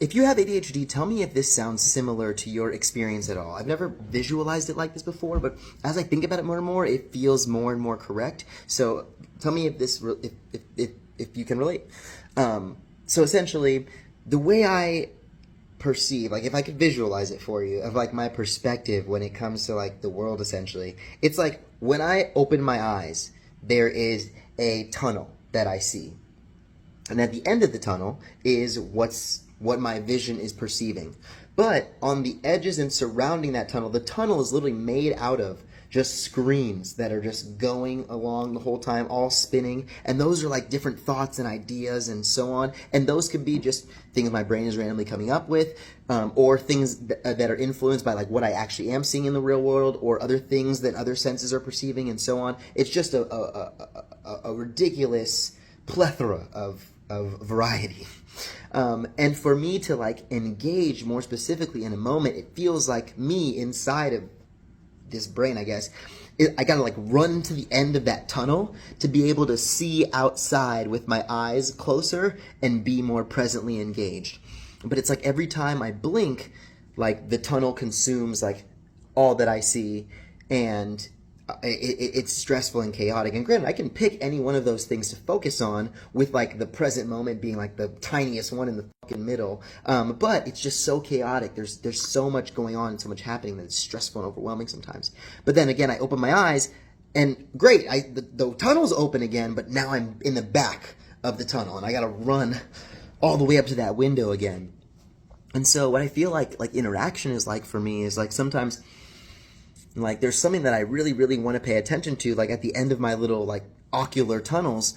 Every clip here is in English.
if you have ADHD, tell me if this sounds similar to your experience at all. I've never visualized it like this before, but as I think about it more and more, it feels more and more correct. So tell me if if you can relate. So essentially, the way I perceive, like if I could visualize it for you, of like my perspective when it comes to like the world, essentially, it's like when I open my eyes, there is a tunnel that I see. And at the end of the tunnel is what my vision is perceiving. But on the edges and surrounding that tunnel, the tunnel is literally made out of just screens that are just going along the whole time, all spinning. And those are like different thoughts and ideas and so on. And those could be just things my brain is randomly coming up with, or things that are influenced by like what I actually am seeing in the real world, or other things that other senses are perceiving and so on. It's just a ridiculous plethora of variety. And for me to like engage more specifically in a moment, it feels like me inside of this brain, I guess, I gotta like run to the end of that tunnel to be able to see outside with my eyes closer and be more presently engaged. But it's like every time I blink, like the tunnel consumes like all that I see, and it's stressful and chaotic. And granted, I can pick any one of those things to focus on, with like the present moment being like the tiniest one in the fucking middle. But it's just so chaotic. There's so much going on and so much happening that it's stressful and overwhelming sometimes. But then again, I open my eyes and great, the tunnel's open again, but now I'm in the back of the tunnel and I gotta run all the way up to that window again. And so what I feel like interaction is like for me is like sometimes like there's something that I really, really want to pay attention to, like at the end of my little like ocular tunnels,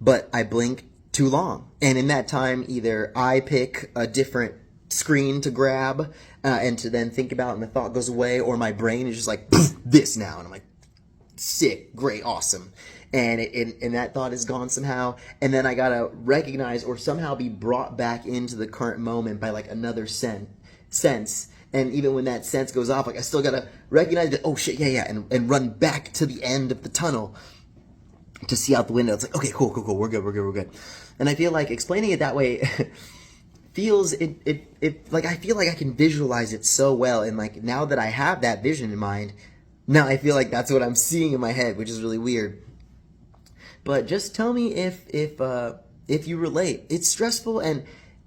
but I blink too long. And in that time, either I pick a different screen to grab and to then think about, and the thought goes away, or my brain is just like, this now. And I'm like, sick, great, awesome. And that thought is gone somehow. And then I gotta recognize or somehow be brought back into the current moment by like another sense. And even when that sense goes off, like I still gotta recognize that, oh shit, yeah, and run back to the end of the tunnel to see out the window. It's like, okay, cool, we're good. And I feel like explaining it that way feels like I feel like I can visualize it so well, and like now that I have that vision in mind, now I feel like that's what I'm seeing in my head, which is really weird. But just tell me if you relate. It's stressful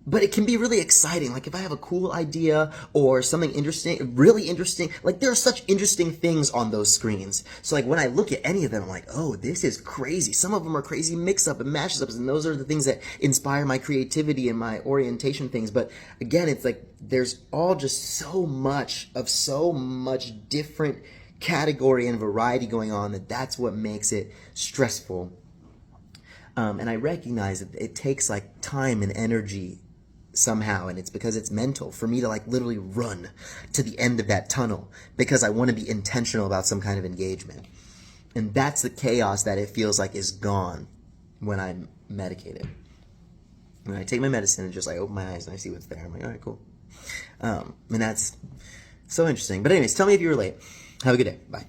but it can be really exciting. Like if I have a cool idea or something interesting, really interesting, like there are such interesting things on those screens. So like when I look at any of them, I'm like, oh, this is crazy. Some of them are crazy mix-up and mashups, and those are the things that inspire my creativity and my orientation things. But again, it's like there's all just so much different category and variety going on that's what makes it stressful. And I recognize that it takes like time and energy somehow, and it's because it's mental for me to like literally run to the end of that tunnel because I want to be intentional about some kind of engagement. And that's the chaos that it feels like is gone when I'm medicated. When I take my medicine and just like open my eyes and I see what's there, I'm like, all right, cool. And that's so interesting. But anyways, tell me if you relate. Have a good day. Bye.